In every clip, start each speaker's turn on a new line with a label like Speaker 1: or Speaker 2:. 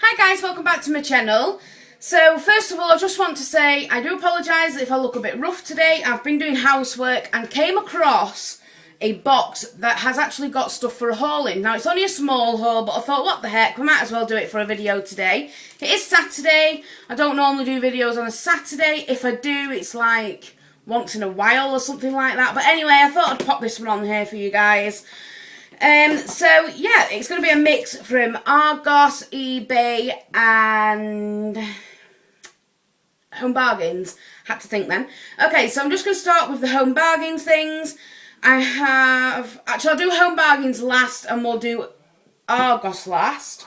Speaker 1: Hi guys, welcome back to my channel. So first of all, I just want to say I do apologise if I look a bit rough today. I've been doing housework and came across a box that has actually got stuff for a haul in. Now it's only a small haul, but I thought what the heck, we might as well do it for a video today. It is Saturday. I don't normally do videos on a Saturday. If I do, it's like once in a while or something like that. But anyway, I thought I'd pop this one on here for you guys. So yeah, it's going to be a mix from Argos, eBay and Home Bargains. Had to think then. Okay, so I'm just going to start with the Home Bargains things. Actually I'll do Home Bargains last and we'll do Argos last.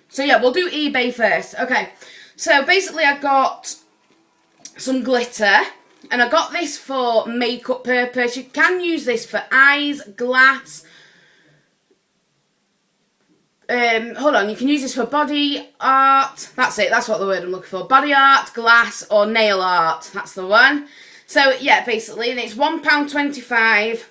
Speaker 1: So yeah, we'll do eBay first. Okay, so basically I got some glitter. And I got this for makeup purpose. You can use this for eyes, glass. You can use this for body art. That's it, that's what the word I'm looking for. Body art, glass, or nail art. That's the one. So, yeah, basically, and it's £1.25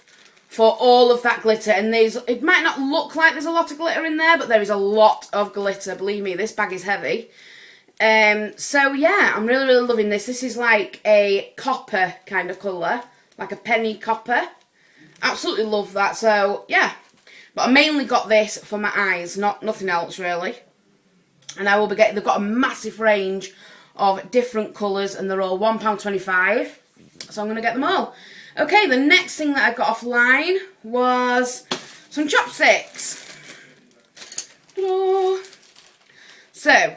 Speaker 1: for all of that glitter. And it might not look like there's a lot of glitter in there, but there is a lot of glitter. Believe me, this bag is heavy. So, yeah, I'm really, really loving this. This is like a copper kind of colour. Like a penny copper. Absolutely love that. So, yeah. But I mainly got this for my eyes, nothing else really. And I will be getting, they've got a massive range of different colours and they're all £1.25. So I'm going to get them all. Okay, the next thing that I got offline was some chopsticks. Ta-da. So,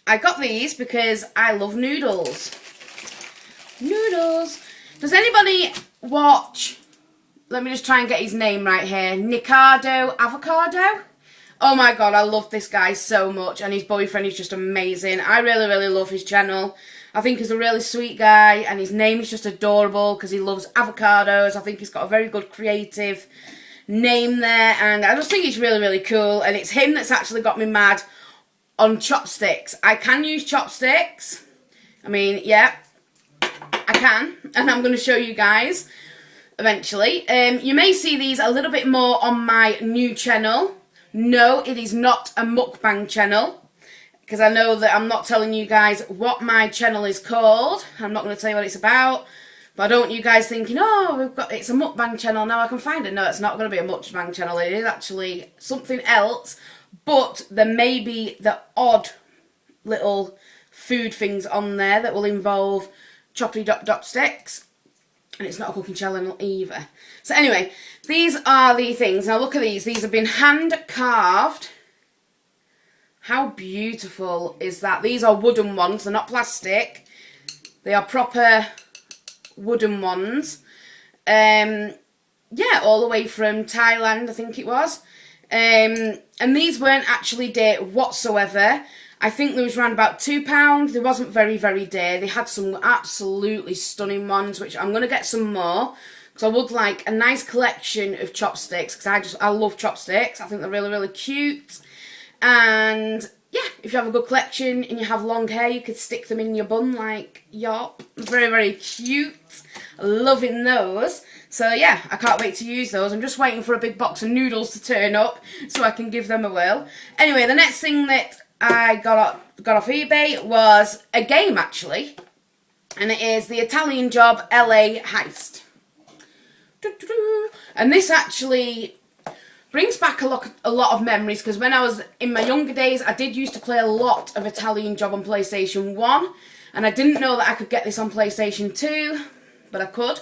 Speaker 1: I got these because I love noodles. Noodles. Does anybody watch... Let me just try and get his name right here. Nikado Avocado. Oh my god, I love this guy so much. And his boyfriend is just amazing. I really, really love his channel. I think he's a really sweet guy. And his name is just adorable because he loves avocados. I think he's got a very good creative name there. And I just think he's really, really cool. And it's him that's actually got me mad on chopsticks. I can use chopsticks. I mean, yeah, I can. And I'm going to show you guys eventually. You may see these a little bit more on my new channel. No, it is not a mukbang channel, because I know that I'm not telling you guys what my channel is called. I'm not going to tell you what it's about, but I don't want you guys thinking, oh, it's a mukbang channel. Now I can find it. No, it's not going to be a mukbang channel. It is actually something else, but there may be the odd little food things on there that will involve choppy dot sticks. And it's not a cooking channel either. So anyway, these are the things. Now look at these. These have been hand carved. How beautiful is that? These are wooden ones. They're not plastic. They are proper wooden ones. Yeah, all the way from Thailand, I think it was. And these weren't actually dear whatsoever. I think there was around about £2. They wasn't very, very dear. They had some absolutely stunning ones, which I'm going to get some more. Because I would like a nice collection of chopsticks. Because I love chopsticks. I think they're really, really cute. And yeah, if you have a good collection and you have long hair, you could stick them in your bun like yop. Very, very cute. Loving those. So yeah, I can't wait to use those. I'm just waiting for a big box of noodles to turn up so I can give them a whirl. Anyway, the next thing that I got off eBay was a game actually, and it is the Italian Job LA Heist. And this actually brings back a lot of memories, because when I was in my younger days I did used to play a lot of Italian Job on PlayStation 1, and I didn't know that I could get this on PlayStation 2, but I could,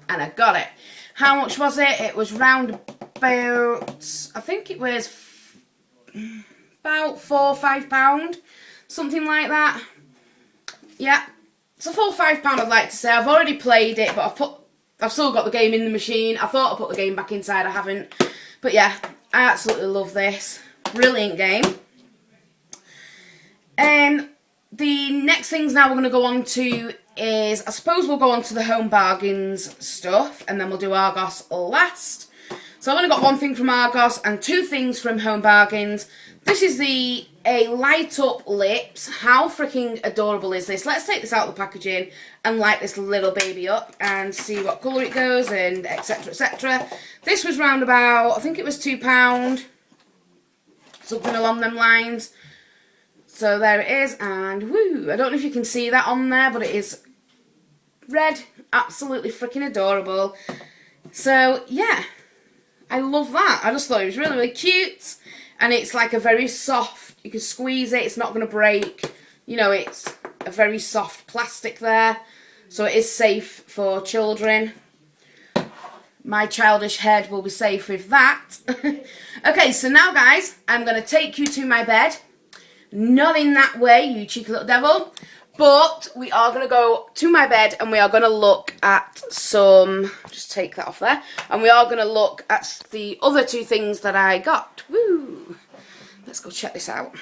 Speaker 1: and I got it. How much was it? It was round about, I think it was about £4 or £5, something like that. Yeah, it's a £4 or £5 I'd like to say. I've already played it, but I've still got the game in the machine. I thought I put the game back inside, I haven't. But yeah, I absolutely love this. Brilliant game. The next things now we're going to go on to is, I suppose we'll go on to the Home Bargains stuff, and then we'll do Argos last. So I've only got one thing from Argos and two things from Home Bargains. This is a light up lips. How freaking adorable is this? Let's take this out of the packaging and light this little baby up and see what colour it goes and etc, etc. This was round about, I think it was £2, something along them lines. So there it is, and woo, I don't know if you can see that on there, but it is red, absolutely freaking adorable. So yeah, I love that. I just thought it was really, really cute, and it's like a very soft, you can squeeze it, it's not going to break, you know, it's a very soft plastic there, so it is safe for children. My childish head will be safe with that. Okay, so now guys, I'm going to take you to my bed. Not in that way, you cheeky little devil. But we are going to go to my bed and we are going to look at some... Just take that off there. And we are going to look at the other two things that I got. Woo! Let's go check this out.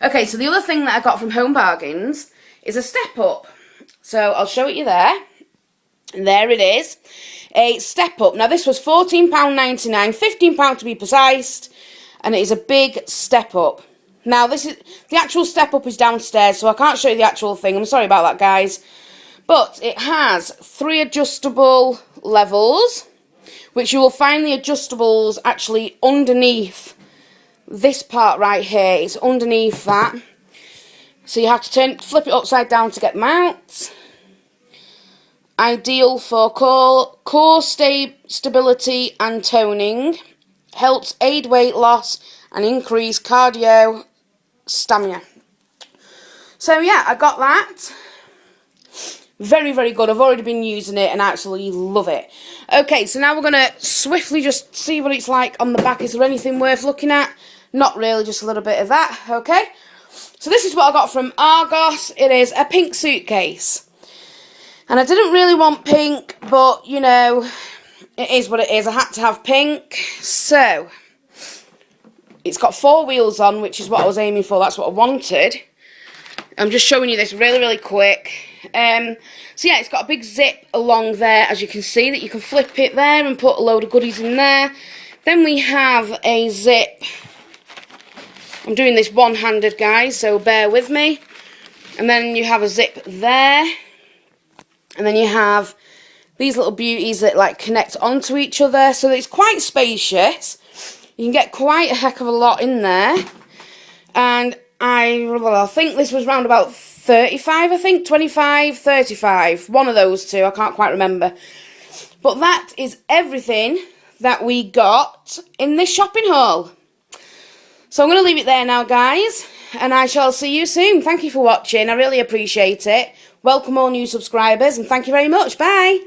Speaker 1: Okay, so the other thing that I got from Home Bargains is a step up. So I'll show it you there. And there it is. A step up. Now this was £14.99, £15 to be precise, and it is a big step up. Now this is the actual step up is downstairs, so I can't show you the actual thing. I'm sorry about that, guys. But it has 3 adjustable levels, which you will find the adjustables actually underneath this part right here. It's underneath that. So you have to flip it upside down to get them out. Ideal for core stability and toning. Helps aid weight loss and increase cardio stamina. So yeah, I got that. Very, very good. I've already been using it and I absolutely love it. Okay, so now we're going to swiftly just see what it's like on the back. Is there anything worth looking at? Not really, just a little bit of that. Okay. So this is what I got from Argos. It is a pink suitcase. And I didn't really want pink, but, you know, it is what it is. I had to have pink. So, it's got 4 wheels on, which is what I was aiming for. That's what I wanted. I'm just showing you this really, really quick. So, yeah, it's got a big zip along there, as you can see, that you can flip it there and put a load of goodies in there. Then we have a zip. I'm doing this one-handed, guys, so bear with me. And then you have a zip there. And then you have these little beauties that like connect onto each other. So it's quite spacious. You can get quite a heck of a lot in there. And I think this was round about 35, I think. 25, 35. One of those two. I can't quite remember. But that is everything that we got in this shopping haul. So I'm going to leave it there now, guys. And I shall see you soon. Thank you for watching. I really appreciate it. Welcome all new subscribers and thank you very much. Bye.